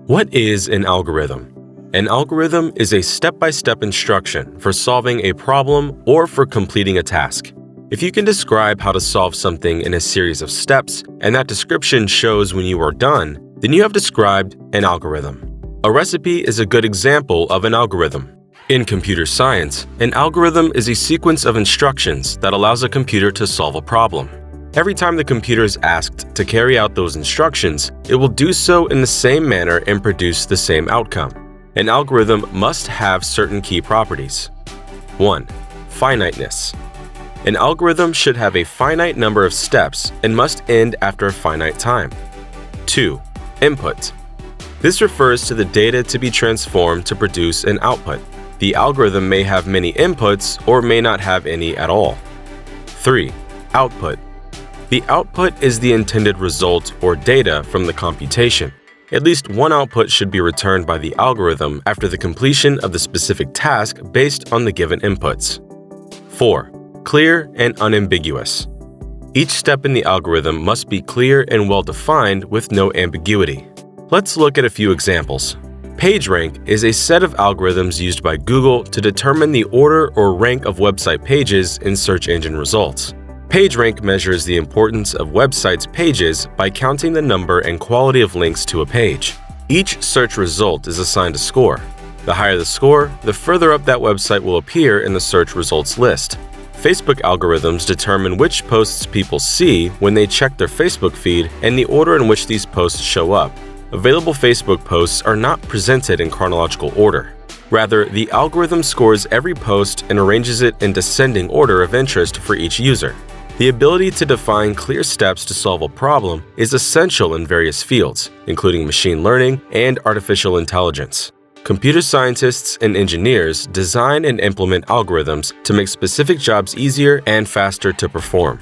What is an algorithm? An algorithm is a step-by-step instruction for solving a problem or for completing a task. If you can describe how to solve something in a series of steps, and that description shows when you are done, then you have described an algorithm. A recipe is a good example of an algorithm. In computer science, an algorithm is a sequence of instructions that allows a computer to solve a problem. Every time the computer is asked to carry out those instructions, it will do so in the same manner and produce the same outcome. An algorithm must have certain key properties. 1. Finiteness. An algorithm should have a finite number of steps and must end after a finite time. 2. Input. This refers to the data to be transformed to produce an output. The algorithm may have many inputs or may not have any at all. 3. Output. The output is the intended result or data from the computation. At least one output should be returned by the algorithm after the completion of the specific task based on the given inputs. 4. Clear and unambiguous. Each step in the algorithm must be clear and well-defined with no ambiguity. Let's look at a few examples. PageRank is a set of algorithms used by Google to determine the order or rank of website pages in search engine results. PageRank measures the importance of websites' pages by counting the number and quality of links to a page. Each search result is assigned a score. The higher the score, the further up that website will appear in the search results list. Facebook algorithms determine which posts people see when they check their Facebook feed and the order in which these posts show up. Available Facebook posts are not presented in chronological order. Rather, the algorithm scores every post and arranges it in descending order of interest for each user. The ability to define clear steps to solve a problem is essential in various fields, including machine learning and artificial intelligence. Computer scientists and engineers design and implement algorithms to make specific jobs easier and faster to perform.